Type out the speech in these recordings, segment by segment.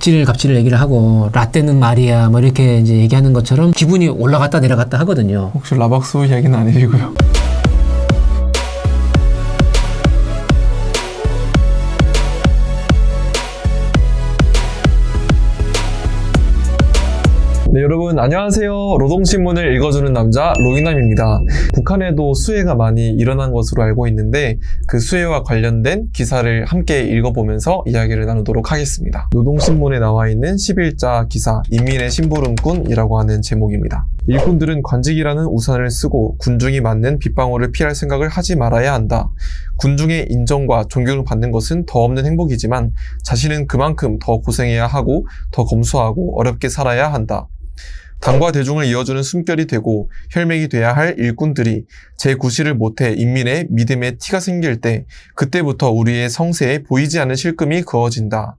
갑질 얘기를 하고 라떼는 말이야 뭐 이렇게 이제 얘기하는 것처럼 기분이 올라갔다 내려갔다 하거든요. 혹시 라박수 이야기는 아니시고요? 네, 여러분 안녕하세요. 노동신문을 읽어주는 남자 로이남입니다. 북한에도 수해가 많이 일어난 것으로 알고 있는데 그 수해와 관련된 기사를 함께 읽어보면서 이야기를 나누도록 하겠습니다. 노동신문에 나와 있는 11자 기사 인민의 심부름꾼이라고 하는 제목입니다. 일꾼들은 관직이라는 우산을 쓰고 군중이 맞는 빗방울을 피할 생각을 하지 말아야 한다. 군중의 인정과 존경을 받는 것은 더 없는 행복이지만 자신은 그만큼 더 고생해야 하고 더 검소하고 어렵게 살아야 한다. 당과 대중을 이어주는 숨결이 되고 혈맥이 돼야 할 일꾼들이 제9시를 못해 인민의 믿음에 티가 생길 때 그때부터 우리의 성세에 보이지 않는 실금이 그어진다.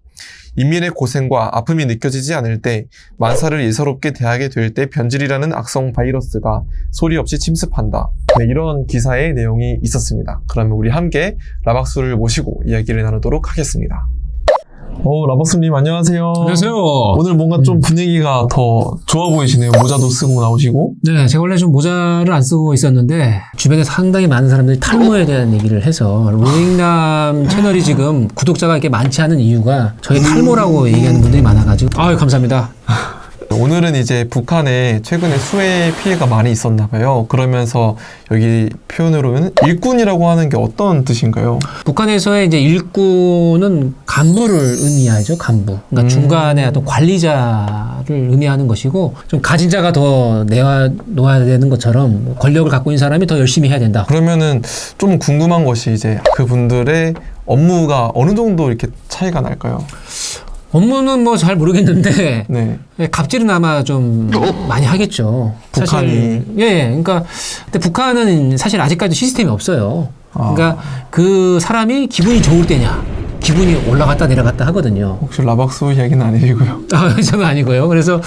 인민의 고생과 아픔이 느껴지지 않을 때 만사를 예사롭게 대하게 될 때 변질이라는 악성 바이러스가 소리 없이 침습한다. 네, 이런 기사의 내용이 있었습니다. 그러면 우리 함께 라박수를 모시고 이야기를 나누도록 하겠습니다. 라박수님 안녕하세요. 안녕하세요. 오늘 뭔가 좀 분위기가 더 좋아 보이시네요. 모자도 쓰고 나오시고. 네, 제가 원래 좀 모자를 안 쓰고 있었는데 주변에 상당히 많은 사람들이 탈모에 대한 얘기를 해서 로잉남 채널이 지금 구독자가 이렇게 많지 않은 이유가 저희 탈모라고 얘기하는 분들이 많아가지고 아유 감사합니다. 오늘은 이제 북한에 최근에 수해 피해가 많이 있었나 봐요. 그러면서 여기 표현으로는 일꾼이라고 하는 게 어떤 뜻인가요? 북한에서의 이제 일꾼은 간부를 의미하죠. 간부. 그러니까 중간에 어떤 관리자를 의미하는 것이고 좀 가진 자가 더 놓아야 되는 것처럼 권력을 갖고 있는 사람이 더 열심히 해야 된다. 그러면은 좀 궁금한 것이 이제 그분들의 업무가 어느 정도 이렇게 차이가 날까요? 업무는 뭐 잘 모르겠는데 네. 갑질은 아마 좀 많이 하겠죠. 북한이. 사실, 예. 그러니까 근데 북한은 사실 아직까지 시스템이 없어요. 그러니까 그 사람이 기분이 좋을 때냐, 기분이 올라갔다 내려갔다 하거든요. 혹시 라박수 이야기는 아니시고요? 저는 아니고요. 그래서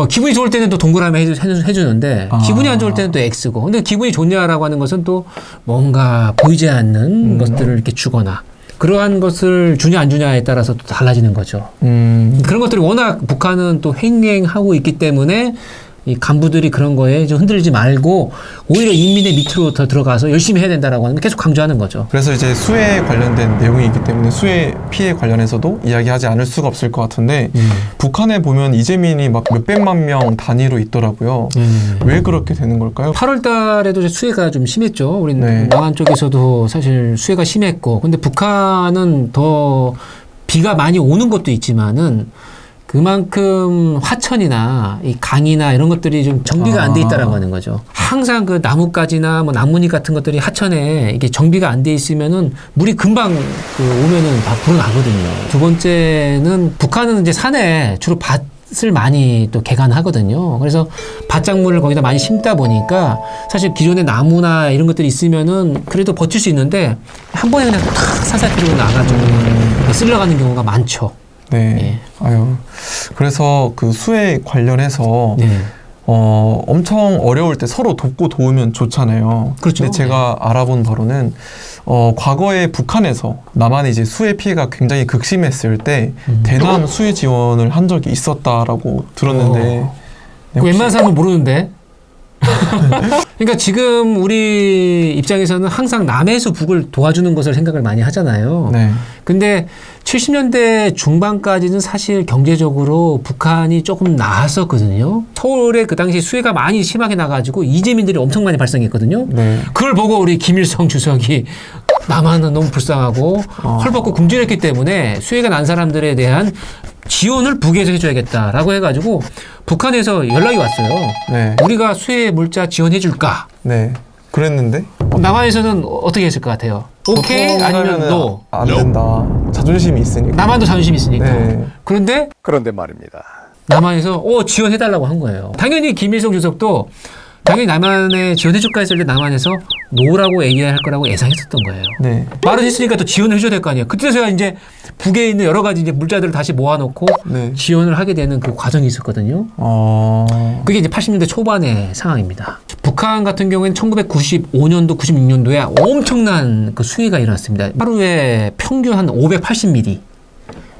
기분이 좋을 때는 또 동그라미 해주는데 기분이 안 좋을 때는 또 X고. 근데 기분이 좋냐라고 하는 것은 또 뭔가 보이지 않는 것들을 이렇게 주거나. 그러한 것을 주냐 안 주냐에 따라서 또 달라지는 거죠. 그런 것들이 워낙 북한은 또 횡행하고 있기 때문에 이 간부들이 그런 거에 좀 흔들리지 말고 오히려 인민의 밑으로 더 들어가서 열심히 해야 된다라고 하는 걸 계속 강조하는 거죠. 그래서 이제 수해 관련된 내용이 있기 때문에 수해 피해 관련해서도 이야기하지 않을 수가 없을 것 같은데 북한에 보면 이재민이 막 몇백만 명 단위로 있더라고요. 왜 그렇게 되는 걸까요? 8월 달에도 이제 수해가 좀 심했죠. 우리 네. 남한 쪽에서도 사실 수해가 심했고 근데 북한은 더 비가 많이 오는 것도 있지만은 그만큼 화천이나 이 강이나 이런 것들이 좀 정비가 안 돼 있다라고 하는 거죠. 항상 그 나뭇가지나 뭐 나뭇잎 같은 것들이 하천에 이게 정비가 안 돼 있으면은 물이 금방 오면은 다 불어나거든요. 두 번째는 북한은 이제 산에 주로 밭을 많이 또 개간하거든요. 그래서 밭작물을 거기다 많이 심다 보니까 사실 기존에 나무나 이런 것들이 있으면은 그래도 버틸 수 있는데 한 번에 그냥 탁 사사키로 나가지고 쓸려가는 경우가 많죠. 네. 예. 아유. 그래서 그 수해 관련해서 네. 엄청 어려울 때 서로 돕고 도우면 좋잖아요. 그렇죠. 근데 제가 알아본 바로는 과거에 북한에서 남한의 이제 수해 피해가 굉장히 극심했을 때 대남 수해 지원을 한 적이 있었다라고 들었는데 네, 혹시... 웬만한 사람은 모르는데. 그러니까 지금 우리 입장에서는 항상 남에서 북을 도와주는 것을 생각을 많이 하잖아요. 네. 근데 70년대 중반까지는 사실 경제적으로 북한이 조금 나았었거든요. 서울에 그 당시 수해가 많이 심하게 나가지고 이재민들이 엄청 많이 발생했거든요. 네. 그걸 보고 우리 김일성 주석이 남한은 너무 불쌍하고 헐벗고 굶주렸기 때문에 수해가 난 사람들에 대한 지원을 북에서 해줘야겠다라고 해가지고 북한에서 연락이 왔어요. 네. 우리가 수해 물자 지원해줄까? 네. 그랬는데 남한에서는 어떻게 했을 것 같아요? 오케이? 아니면 노? 안 된다. 자존심이 있으니까. 남한도 자존심이 있으니까. 네. 그런데 말입니다. 남한에서 지원해달라고 한 거예요. 당연히 김일성 주석도 당연히 남한에 지원해줄까 했을 때 남한에서 노라고 얘기할 거라고 예상했었던 거예요. 네. 말을 했으니까 또 지원을 해줘야 될 거 아니에요. 그때서야 이제 북에 있는 여러 가지 이제 물자들을 다시 모아놓고 네. 지원을 하게 되는 그 과정이 있었거든요. 그게 이제 80년대 초반의 상황입니다. 북한 같은 경우에는 1995년도, 96년도에 엄청난 그 수해가 일어났습니다. 하루에 평균 한 580mm.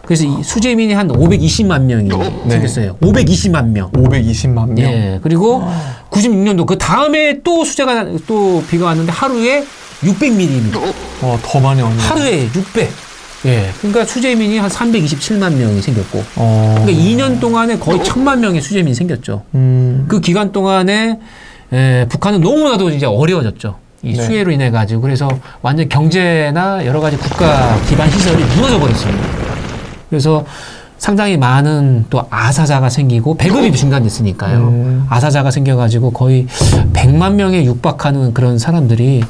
그래서 이 수재민이 한 520만 명이 생겼어요. 520만 명. 520만 명. 예. 그리고 96년도 그 다음에 또 수재가 또 비가 왔는데 하루에 600mm입니다. 더 많이 왔네요. 하루에 600. 예. 그러니까 수재민이 한 327만 명이 생겼고. 그러니까 2년 동안에 거의 1000만 명의 수재민이 생겼죠. 그 기간 동안에 북한은 너무나도 이제 어려워졌죠. 이 네. 수해로 인해 가지고. 그래서 완전 경제나 여러 가지 국가 기반 시설이 무너져 버렸습니다. 그래서 상당히 많은 또 아사자가 생기고 배급이 중단됐으니까요. 아사자가 생겨가지고 거의 100만 명에 육박하는 그런 사람들이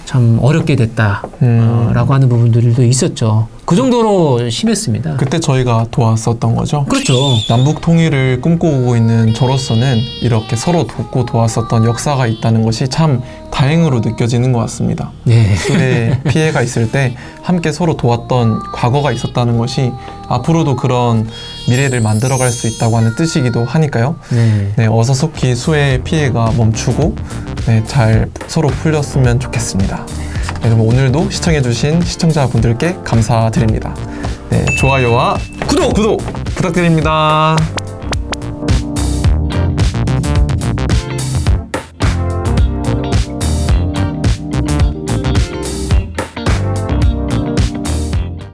참 어렵게 됐다라고 하는 부분들도 있었죠. 그 정도로 심했습니다. 그때 저희가 도왔었던 거죠. 그렇죠. 남북 통일을 꿈꾸고 있는 저로서는 이렇게 서로 돕고 도왔었던 역사가 있다는 것이 참 다행으로 느껴지는 것 같습니다. 네. 수해 피해가 있을 때 함께 서로 도왔던 과거가 있었다는 것이 앞으로도 그런 미래를 만들어갈 수 있다고 하는 뜻이기도 하니까요. 네. 네, 어서 속히 수해 피해가 멈추고 잘 서로 풀렸으면 좋겠습니다. 네, 그럼 오늘도 시청해주신 시청자분들께 감사드립니다. 네, 좋아요와 구독 부탁드립니다.